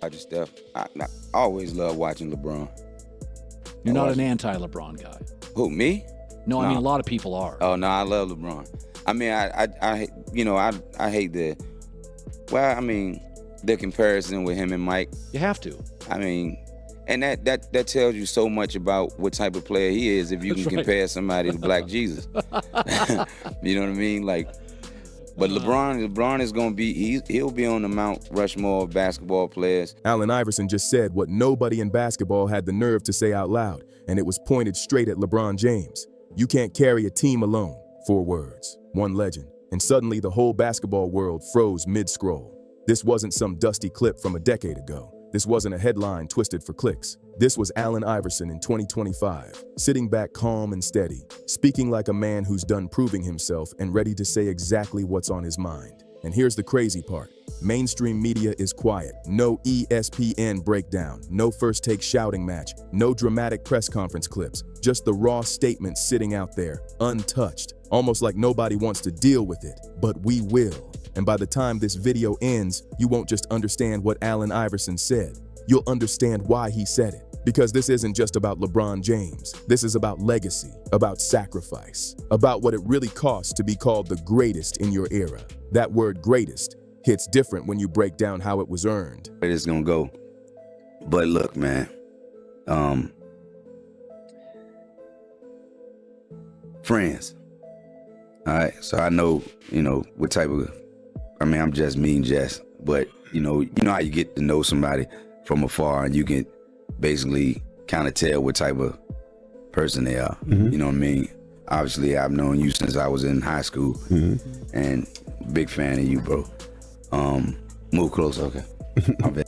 Watching stuff. I always love watching LeBron. You're not an anti-LeBron guy. Who, me? No, I mean a lot of people are. Oh no, I love LeBron. I mean, I hate the comparison with him and Mike. You have to. I mean, and that tells you so much about what type of player he is if you can compare somebody to Black Jesus. You know what I mean? Like, but LeBron is gonna be he'll be on the Mount Rushmore of basketball players. Allen Iverson just said what nobody in basketball had the nerve to say out loud, and it was pointed straight at LeBron James. You can't carry a team alone. 4 words, one legend. And suddenly the whole basketball world froze mid-scroll. This wasn't some dusty clip from a decade ago. This wasn't a headline twisted for clicks. This was Allen Iverson in 2025, sitting back calm and steady, speaking like a man who's done proving himself and ready to say exactly what's on his mind. And here's the crazy part. Mainstream media is quiet. No ESPN breakdown, no first take shouting match, no dramatic press conference clips, just the raw statement sitting out there, untouched, almost like nobody wants to deal with it. But we will. And by the time this video ends, you won't just understand what Allen Iverson said. You'll understand why he said it. Because this isn't just about LeBron James. This is about legacy, about sacrifice, about what it really costs to be called the greatest in your era. That word greatest hits different when you break down how it was earned. It is gonna go. But look, man, friends. All right, so I know, what type of, I'm just mean jest, but you know how you get to know somebody from afar and you can basically kind of tell what type of person they are. You know what I mean? Obviously, I've known you since I was in high school, and big fan of you, bro. Move closer, okay?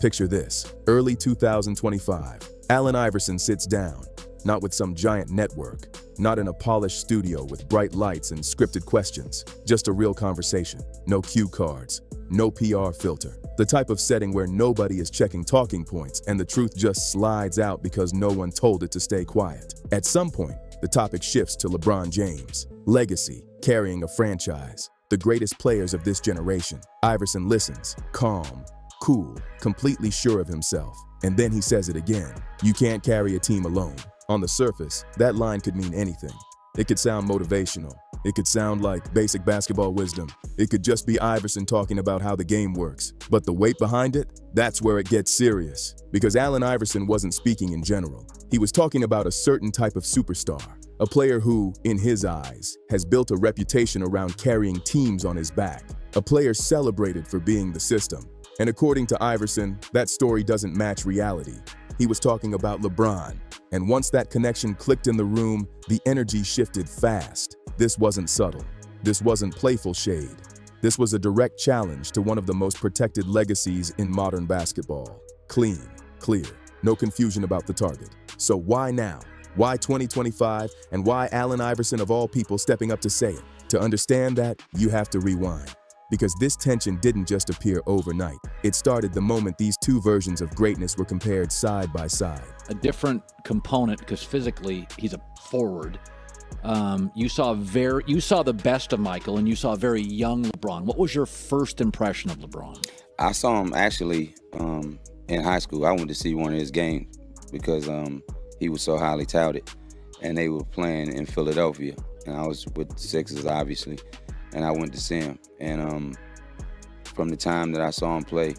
Picture this, early 2025. Allen Iverson sits down, not with some giant network, not in a polished studio with bright lights and scripted questions, just a real conversation. No cue cards, no PR filter. The type of setting where nobody is checking talking points and the truth just slides out because no one told it to stay quiet. At some point, the topic shifts to LeBron James. Legacy, carrying a franchise, the greatest players of this generation. Iverson listens, calm, cool, completely sure of himself. And then he says it again. You can't carry a team alone. On the surface, that line could mean anything. It could sound motivational. It could sound like basic basketball wisdom. It could just be Iverson talking about how the game works. But the weight behind it, that's where it gets serious. Because Allen Iverson wasn't speaking in general. He was talking about a certain type of superstar. A player who, in his eyes, has built a reputation around carrying teams on his back. A player celebrated for being the system. And according to Iverson, that story doesn't match reality. He was talking about LeBron. And once that connection clicked in the room, the energy shifted fast. This wasn't subtle. This wasn't playful shade. This was a direct challenge to one of the most protected legacies in modern basketball. Clean, clear, no confusion about the target. So why now? Why 2025? And why Allen Iverson of all people stepping up to say it? To understand that, you have to rewind. Because this tension didn't just appear overnight. It started the moment these two versions of greatness were compared side by side. A different component, because physically he's a forward. You saw the best of Michael, and you saw a very young LeBron. What was your first impression of LeBron? I saw him actually in high school. I went to see one of his games because he was so highly touted, and they were playing in Philadelphia, and I was with the Sixers, obviously. And I went to see him, and from the time that I saw him play,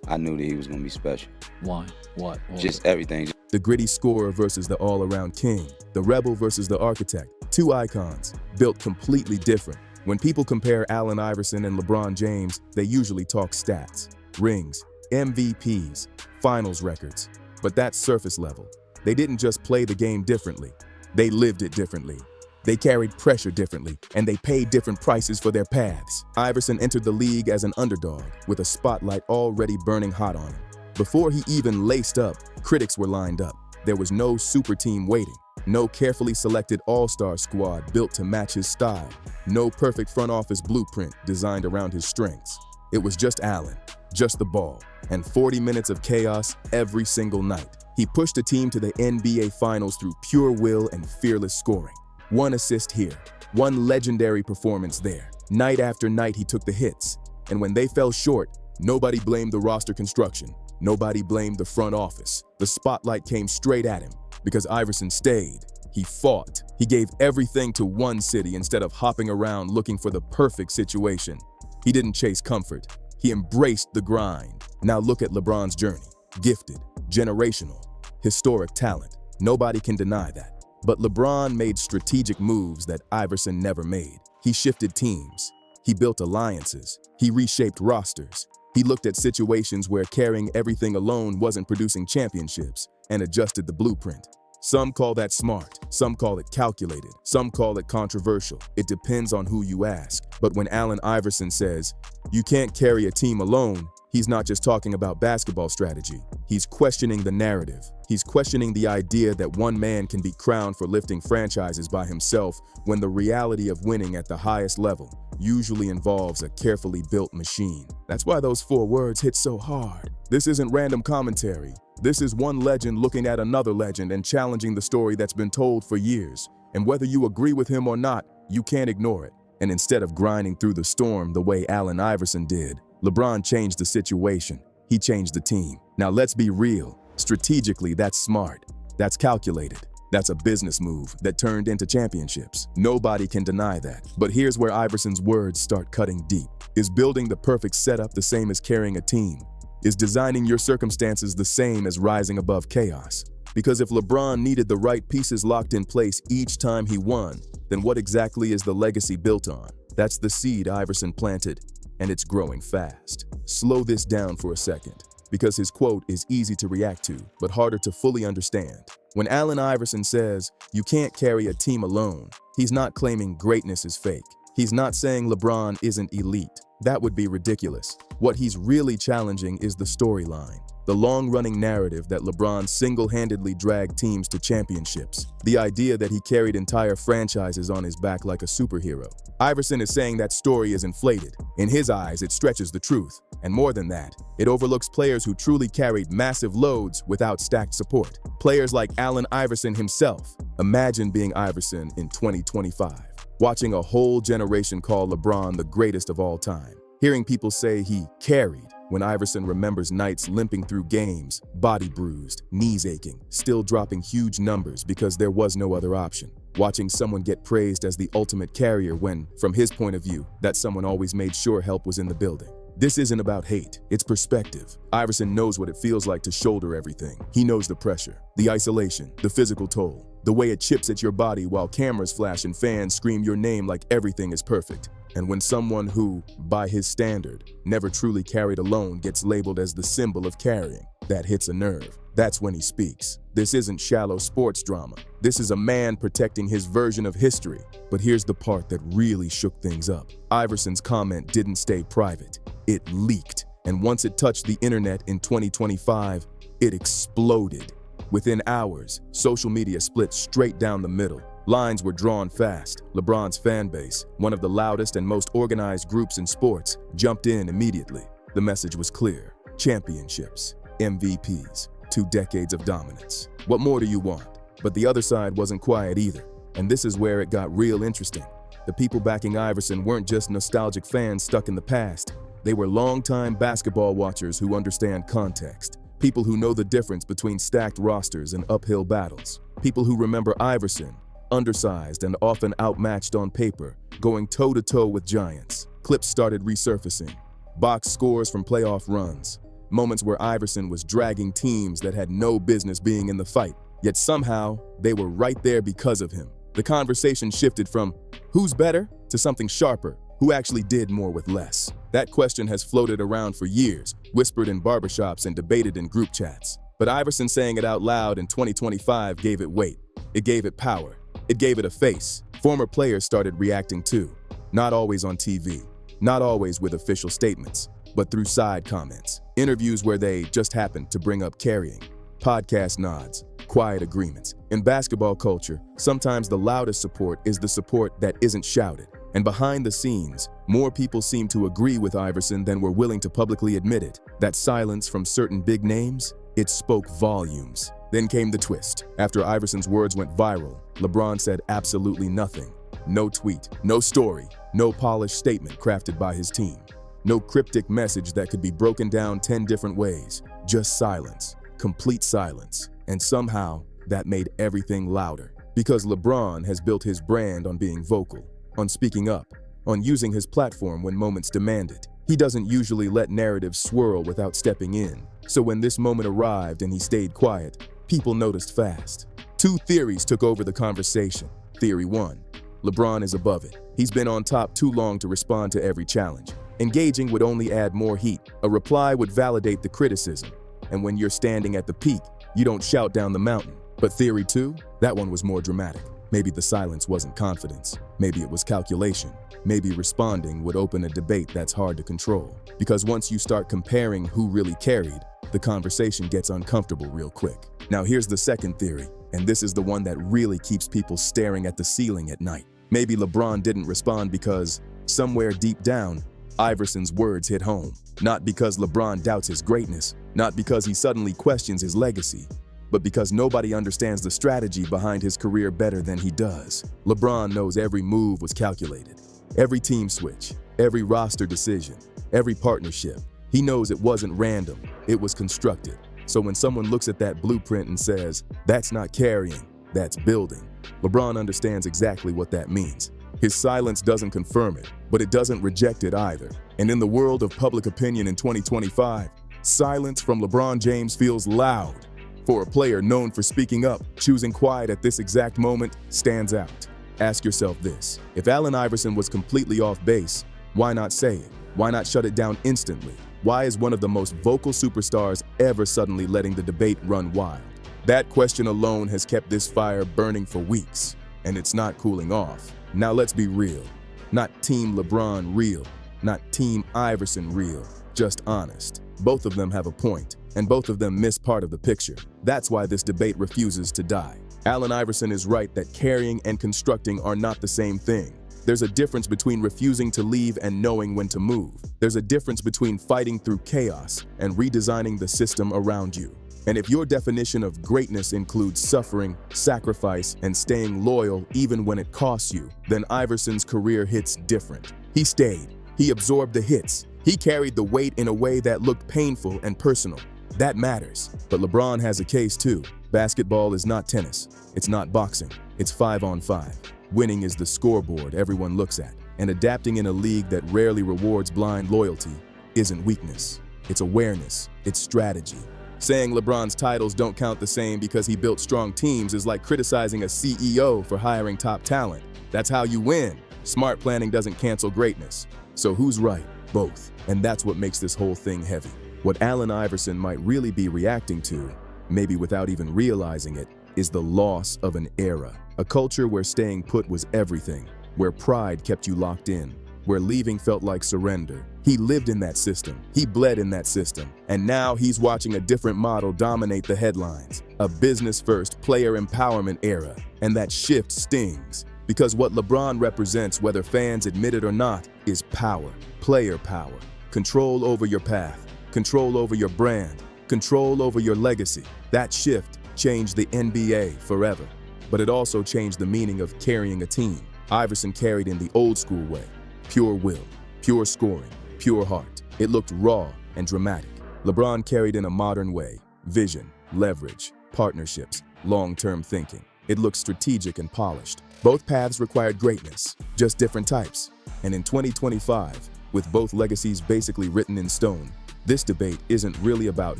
I knew that he was going to be special. Why? What? Just everything. The gritty scorer versus the all-around king, the rebel versus the architect, two icons, built completely different. When people compare Allen Iverson and LeBron James, they usually talk stats, rings, MVPs, finals records. But that's surface level. They didn't just play the game differently, they lived it differently. They carried pressure differently, and they paid different prices for their paths. Iverson entered the league as an underdog, with a spotlight already burning hot on him. Before he even laced up, critics were lined up. There was no super team waiting, no carefully selected all-star squad built to match his style, no perfect front office blueprint designed around his strengths. It was just Allen, just the ball, and 40 minutes of chaos every single night. He pushed a team to the NBA Finals through pure will and fearless scoring. One assist here, one legendary performance there. Night after night, he took the hits. And when they fell short, nobody blamed the roster construction. Nobody blamed the front office. The spotlight came straight at him because Iverson stayed. He fought. He gave everything to one city instead of hopping around looking for the perfect situation. He didn't chase comfort. He embraced the grind. Now look at LeBron's journey. Gifted, generational, historic talent. Nobody can deny that. But LeBron made strategic moves that Iverson never made. He shifted teams. He built alliances. He reshaped rosters. He looked at situations where carrying everything alone wasn't producing championships and adjusted the blueprint. Some call that smart, some call it calculated, some call it controversial. It depends on who you ask. But when Allen Iverson says, "You can't carry a team alone," he's not just talking about basketball strategy. He's questioning the narrative. He's questioning the idea that one man can be crowned for lifting franchises by himself when the reality of winning at the highest level usually involves a carefully built machine. That's why those 4 words hit so hard. This isn't random commentary. This is one legend looking at another legend and challenging the story that's been told for years. And whether you agree with him or not, you can't ignore it. And instead of grinding through the storm the way Allen Iverson did, LeBron changed the situation. He changed the team. Now let's be real. Strategically, that's smart. That's calculated. That's a business move that turned into championships. Nobody can deny that. But here's where Iverson's words start cutting deep. Is building the perfect setup the same as carrying a team? Is designing your circumstances the same as rising above chaos? Because if LeBron needed the right pieces locked in place each time he won, then what exactly is the legacy built on? That's the seed Iverson planted, and it's growing fast. Slow this down for a second, because his quote is easy to react to, but harder to fully understand. When Allen Iverson says, "You can't carry a team alone," he's not claiming greatness is fake. He's not saying LeBron isn't elite. That would be ridiculous. What he's really challenging is the storyline, the long-running narrative that LeBron single-handedly dragged teams to championships, the idea that he carried entire franchises on his back like a superhero. Iverson is saying that story is inflated. In his eyes, it stretches the truth. And more than that, it overlooks players who truly carried massive loads without stacked support. Players like Allen Iverson himself. Imagine being Iverson in 2025. Watching a whole generation call LeBron the greatest of all time. Hearing people say he carried when Iverson remembers nights limping through games, body bruised, knees aching, still dropping huge numbers because there was no other option. Watching someone get praised as the ultimate carrier when, from his point of view, that someone always made sure help was in the building. This isn't about hate, it's perspective. Iverson knows what it feels like to shoulder everything. He knows the pressure, the isolation, the physical toll, the way it chips at your body while cameras flash and fans scream your name like everything is perfect. And when someone who, by his standard, never truly carried alone gets labeled as the symbol of carrying, that hits a nerve. That's when he speaks. This isn't shallow sports drama. This is a man protecting his version of history. But here's the part that really shook things up. Iverson's comment didn't stay private. It leaked. And once it touched the internet in 2025, it exploded. Within hours, social media split straight down the middle. Lines were drawn fast. LeBron's fan base, one of the loudest and most organized groups in sports, jumped in immediately. The message was clear. Championships, MVPs, 2 decades of dominance. What more do you want? But the other side wasn't quiet either. And this is where it got real interesting. The people backing Iverson weren't just nostalgic fans stuck in the past. They were longtime basketball watchers who understand context. People who know the difference between stacked rosters and uphill battles. People who remember Iverson, undersized and often outmatched on paper, going toe-to-toe with giants. Clips started resurfacing. Box scores from playoff runs. Moments where Iverson was dragging teams that had no business being in the fight. Yet somehow, they were right there because of him. The conversation shifted from who's better to something sharper, who actually did more with less. That question has floated around for years, whispered in barbershops and debated in group chats. But Iverson saying it out loud in 2025 gave it weight. It gave it power. It gave it a face. Former players started reacting too. Not always on TV, not always with official statements, but through side comments. Interviews where they just happened to bring up carrying. Podcast nods, quiet agreements. In basketball culture, sometimes the loudest support is the support that isn't shouted. And behind the scenes, more people seem to agree with Iverson than were willing to publicly admit it. That silence from certain big names, it spoke volumes. Then came the twist. After Iverson's words went viral, LeBron said absolutely nothing. No tweet, no story, no polished statement crafted by his team. No cryptic message that could be broken down 10 different ways. Just silence, complete silence. And somehow, that made everything louder. Because LeBron has built his brand on being vocal, on speaking up, on using his platform when moments demand it. He doesn't usually let narratives swirl without stepping in. So when this moment arrived and he stayed quiet, people noticed fast. Two theories took over the conversation. Theory 1. LeBron is above it. He's been on top too long to respond to every challenge. Engaging would only add more heat. A reply would validate the criticism. And when you're standing at the peak, you don't shout down the mountain. But theory 2? That one was more dramatic. Maybe the silence wasn't confidence. Maybe it was calculation. Maybe responding would open a debate that's hard to control. Because once you start comparing who really carried, the conversation gets uncomfortable real quick. Now here's the second theory, and this is the one that really keeps people staring at the ceiling at night. Maybe LeBron didn't respond because, somewhere deep down, Iverson's words hit home. Not because LeBron doubts his greatness, not because he suddenly questions his legacy, but because nobody understands the strategy behind his career better than he does. LeBron knows every move was calculated, every team switch, every roster decision, every partnership. He knows it wasn't random, it was constructed. So when someone looks at that blueprint and says, "That's not carrying, that's building," LeBron understands exactly what that means. His silence doesn't confirm it, but it doesn't reject it either. And in the world of public opinion in 2025, silence from LeBron James feels loud. For a player known for speaking up, choosing quiet at this exact moment stands out. Ask yourself this: if Allen Iverson was completely off base, why not say it? Why not shut it down instantly? Why is one of the most vocal superstars ever suddenly letting the debate run wild? That question alone has kept this fire burning for weeks, and it's not cooling off. Now let's be real. Not Team LeBron real, not Team Iverson real, just honest. Both of them have a point, and both of them miss part of the picture. That's why this debate refuses to die. Allen Iverson is right that carrying and constructing are not the same thing. There's a difference between refusing to leave and knowing when to move. There's a difference between fighting through chaos and redesigning the system around you. And if your definition of greatness includes suffering, sacrifice, and staying loyal even when it costs you, then Iverson's career hits different. He stayed. He absorbed the hits. He carried the weight in a way that looked painful and personal. That matters. But LeBron has a case too. Basketball is not tennis. It's not boxing. It's 5-on-5. Winning is the scoreboard everyone looks at. And adapting in a league that rarely rewards blind loyalty isn't weakness. It's awareness. It's strategy. Saying LeBron's titles don't count the same because he built strong teams is like criticizing a CEO for hiring top talent. That's how you win. Smart planning doesn't cancel greatness. So who's right? Both. And that's what makes this whole thing heavy. What Allen Iverson might really be reacting to, maybe without even realizing it, is the loss of an era. A culture where staying put was everything, where pride kept you locked in, where leaving felt like surrender. He lived in that system. He bled in that system. And now he's watching a different model dominate the headlines. A business-first, player empowerment era. And that shift stings. Because what LeBron represents, whether fans admit it or not, is power. Player power. Control over your path. Control over your brand. Control over your legacy. That shift changed the NBA forever. But it also changed the meaning of carrying a team. Iverson carried in the old school way. Pure will, pure scoring, pure heart. It looked raw and dramatic. LeBron carried in a modern way. Vision, leverage, partnerships, long-term thinking. It looked strategic and polished. Both paths required greatness, just different types. And in 2025, with both legacies basically written in stone, this debate isn't really about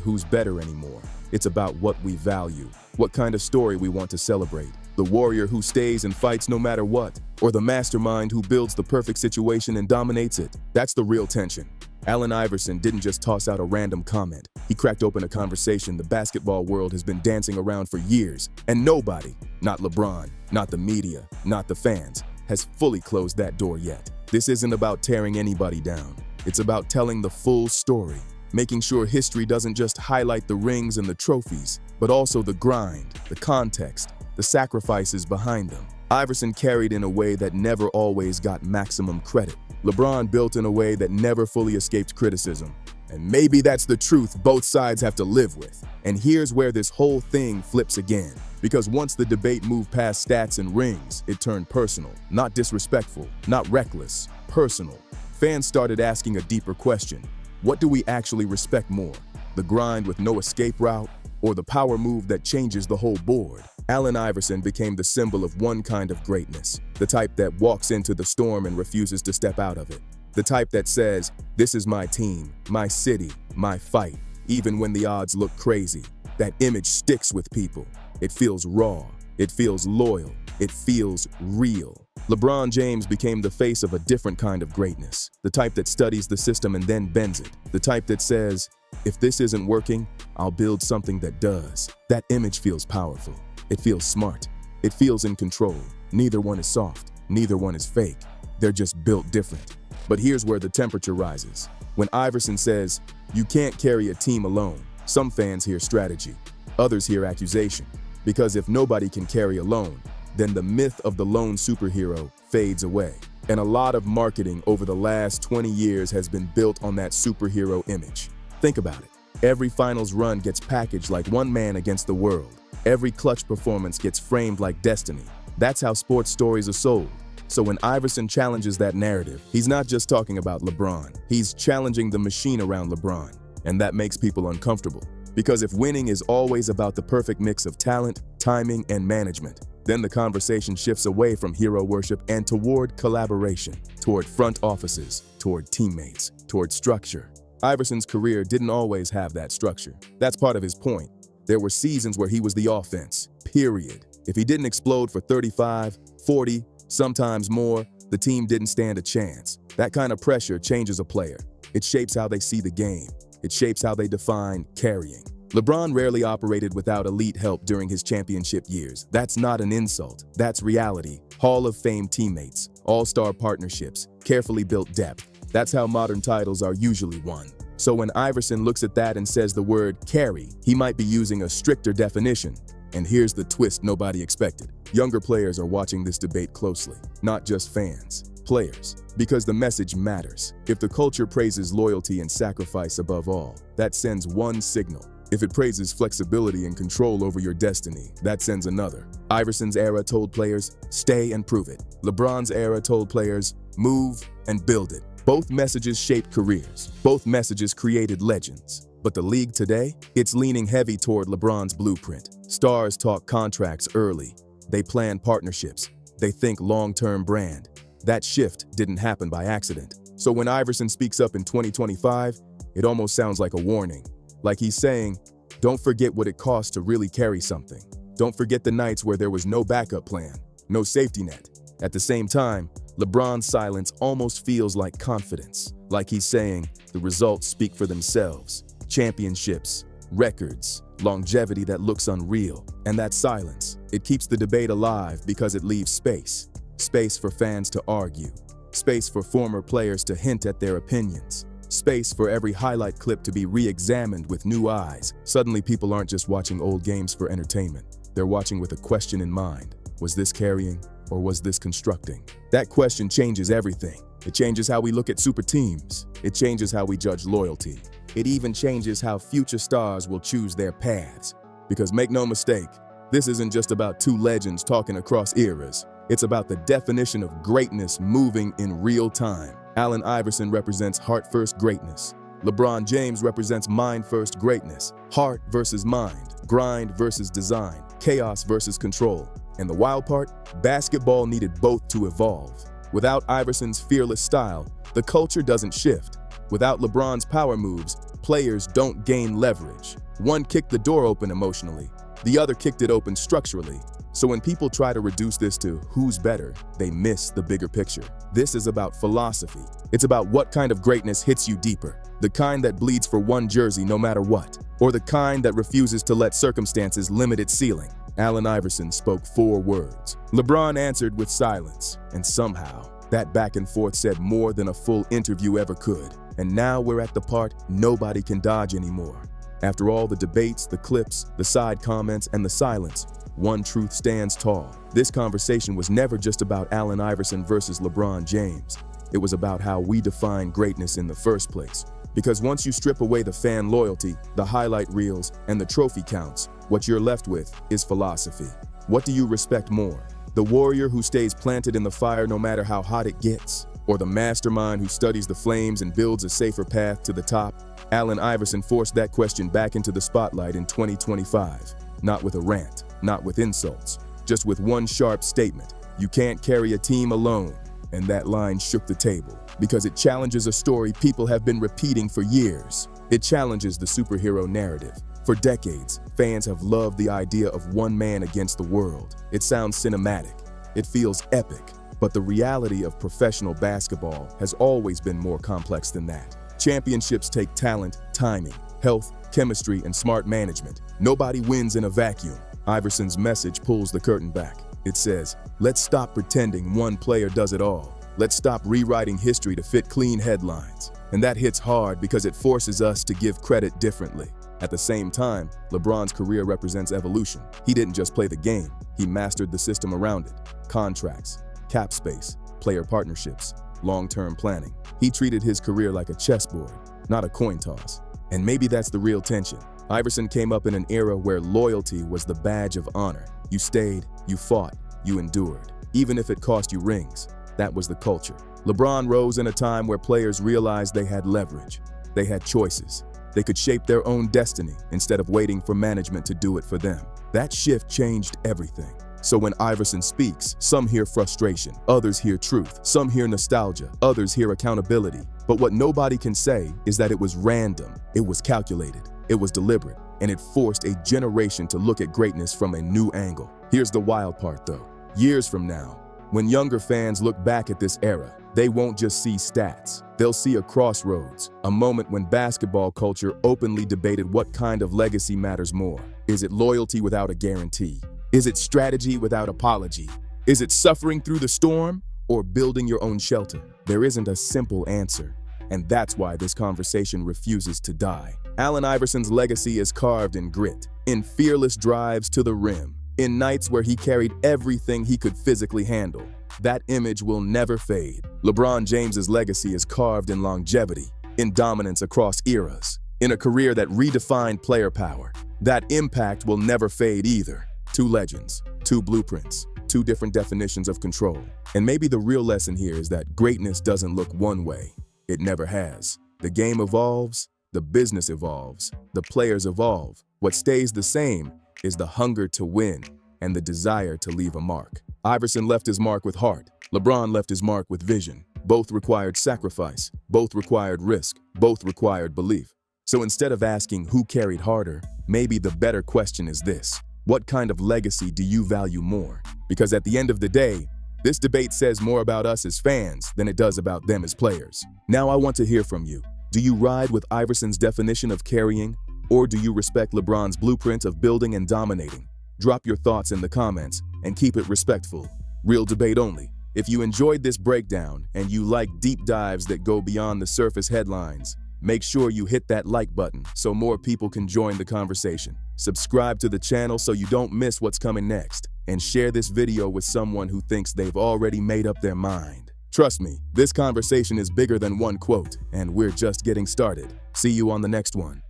who's better anymore. It's about what we value, what kind of story we want to celebrate. The warrior who stays and fights no matter what, or the mastermind who builds the perfect situation and dominates it. That's the real tension. Allen Iverson didn't just toss out a random comment. He cracked open a conversation the basketball world has been dancing around for years, and nobody, not LeBron, not the media, not the fans, has fully closed that door yet. This isn't about tearing anybody down. It's about telling the full story, making sure history doesn't just highlight the rings and the trophies, but also the grind, the context, the sacrifices behind them. Iverson carried in a way that never always got maximum credit. LeBron built in a way that never fully escaped criticism. And maybe that's the truth both sides have to live with. And here's where this whole thing flips again. Because once the debate moved past stats and rings, it turned personal. Not disrespectful, not reckless, personal. Fans started asking a deeper question. What do we actually respect more? the grind with no escape route, or the power move that changes the whole board. Allen Iverson became the symbol of one kind of greatness, the type that walks into the storm and refuses to step out of it. The type that says, "This is my team, my city, my fight," even when the odds look crazy. That image sticks with people. It feels raw, it feels loyal, it feels real. LeBron James became the face of a different kind of greatness, the type that studies the system and then bends it, the type that says, "If this isn't working, I'll build something that does." That image feels powerful. It feels smart. It feels in control. Neither one is soft. Neither one is fake. They're just built different. But here's where the temperature rises. When Iverson says, "You can't carry a team alone," some fans hear strategy. Others hear accusation. Because if nobody can carry alone, then the myth of the lone superhero fades away. And a lot of marketing over the last 20 years has been built on that superhero image. Think about it. Every finals run gets packaged like one man against the world. Every clutch performance gets framed like destiny. That's how sports stories are sold. So when Iverson challenges that narrative, he's not just talking about LeBron. He's challenging the machine around LeBron. And that makes people uncomfortable. Because if winning is always about the perfect mix of talent, timing, and management, then the conversation shifts away from hero worship and toward collaboration, toward front offices, toward teammates, toward structure. Iverson's career didn't always have that structure. That's part of his point. There were seasons where he was the offense, period. If he didn't explode for 35, 40, sometimes more, the team didn't stand a chance. That kind of pressure changes a player. It shapes how they see the game. It shapes how they define carrying. LeBron rarely operated without elite help during his championship years. That's not an insult. That's reality. Hall of Fame teammates, all-star partnerships, carefully built depth. That's how modern titles are usually won. So when Iverson looks at that and says the word carry, he might be using a stricter definition. And here's the twist nobody expected. Younger players are watching this debate closely, not just fans, players, because the message matters. If the culture praises loyalty and sacrifice above all, that sends one signal. If it praises flexibility and control over your destiny, that sends another. Iverson's era told players, "Stay and prove it." LeBron's era told players, "Move and build it." Both messages shaped careers. Both messages created legends. But the league today, it's leaning heavy toward LeBron's blueprint. Stars talk contracts early. They plan partnerships. They think long-term brand. That shift didn't happen by accident. So when Iverson speaks up in 2025, it almost sounds like a warning. Like he's saying, don't forget what it costs to really carry something. Don't forget the nights where there was no backup plan, no safety net. At the same time, LeBron's silence almost feels like confidence. Like he's saying, the results speak for themselves. Championships, records, longevity that looks unreal. And that silence, it keeps the debate alive because it leaves space. Space for fans to argue. Space for former players to hint at their opinions. Space for every highlight clip to be re-examined with new eyes. Suddenly people aren't just watching old games for entertainment. They're watching with a question in mind. Was this carrying or was this constructing? That question changes everything. It changes how we look at super teams. It changes how we judge loyalty. It even changes how future stars will choose their paths. Because make no mistake, this isn't just about two legends talking across eras. It's about the definition of greatness moving in real time. Allen Iverson represents heart-first greatness. LeBron James represents mind-first greatness. Heart versus mind, grind versus design, chaos versus control. And the wild part, basketball needed both to evolve. Without Iverson's fearless style, the culture doesn't shift. Without LeBron's power moves, players don't gain leverage. One kicked the door open emotionally, the other kicked it open structurally. So when people try to reduce this to who's better, they miss the bigger picture. This is about philosophy. It's about what kind of greatness hits you deeper. The kind that bleeds for one jersey no matter what, or the kind that refuses to let circumstances limit its ceiling. Allen Iverson spoke 4 words. LeBron answered with silence, and somehow, that back and forth said more than a full interview ever could. And now we're at the part nobody can dodge anymore. After all the debates, the clips, the side comments, and the silence, one truth stands tall. This conversation was never just about Allen Iverson versus LeBron James. It was about how we define greatness in the first place. Because once you strip away the fan loyalty, the highlight reels, and the trophy counts, what you're left with is philosophy. What do you respect more? The warrior who stays planted in the fire no matter how hot it gets? or the mastermind who studies the flames and builds a safer path to the top? Allen Iverson forced that question back into the spotlight in 2025. Not with a rant, not with insults, just with one sharp statement: you can't carry a team alone. And that line shook the table, because it challenges a story people have been repeating for years. It challenges the superhero narrative. For decades, fans have loved the idea of one man against the world. It sounds cinematic. It feels epic. But the reality of professional basketball has always been more complex than that. Championships take talent, timing, health, chemistry, and smart management. Nobody wins in a vacuum. Iverson's message pulls the curtain back. It says, let's stop pretending one player does it all. Let's stop rewriting history to fit clean headlines. And that hits hard because it forces us to give credit differently. At the same time, LeBron's career represents evolution. He didn't just play the game, he mastered the system around it. Contracts, cap space, player partnerships, long-term planning. He treated his career like a chessboard, not a coin toss. And maybe that's the real tension. Iverson came up in an era where loyalty was the badge of honor. You stayed, you fought, you endured. Even if it cost you rings, that was the culture. LeBron rose in a time where players realized they had leverage. They had choices. They could shape their own destiny instead of waiting for management to do it for them. That shift changed everything. So when Iverson speaks, some hear frustration, others hear truth, some hear nostalgia, others hear accountability. But what nobody can say is that it was random, it was calculated, it was deliberate, and it forced a generation to look at greatness from a new angle. Here's the wild part though. Years from now, when younger fans look back at this era, they won't just see stats. They'll see a crossroads, a moment when basketball culture openly debated what kind of legacy matters more. Is it loyalty without a guarantee? Is it strategy without apology? Is it suffering through the storm or building your own shelter? There isn't a simple answer, and that's why this conversation refuses to die. Allen Iverson's legacy is carved in grit, in fearless drives to the rim, in nights where he carried everything he could physically handle. That image will never fade. LeBron James's legacy is carved in longevity, in dominance across eras, in a career that redefined player power. That impact will never fade either. Two legends, two blueprints, two different definitions of control. And maybe the real lesson here is that greatness doesn't look one way. It never has. The game evolves, the business evolves, the players evolve. What stays the same is the hunger to win and the desire to leave a mark. Iverson left his mark with heart. LeBron left his mark with vision. Both required sacrifice. Both required risk. Both required belief. So instead of asking who carried harder, maybe the better question is this: what kind of legacy do you value more? Because at the end of the day, this debate says more about us as fans than it does about them as players. Now I want to hear from you. Do you ride with Iverson's definition of carrying, or do you respect LeBron's blueprint of building and dominating? Drop your thoughts in the comments and keep it respectful. Real debate only. If you enjoyed this breakdown and you like deep dives that go beyond the surface headlines, make sure you hit that like button so more people can join the conversation. Subscribe to the channel so you don't miss what's coming next, and share this video with someone who thinks they've already made up their mind. Trust me, this conversation is bigger than one quote, and we're just getting started. See you on the next one.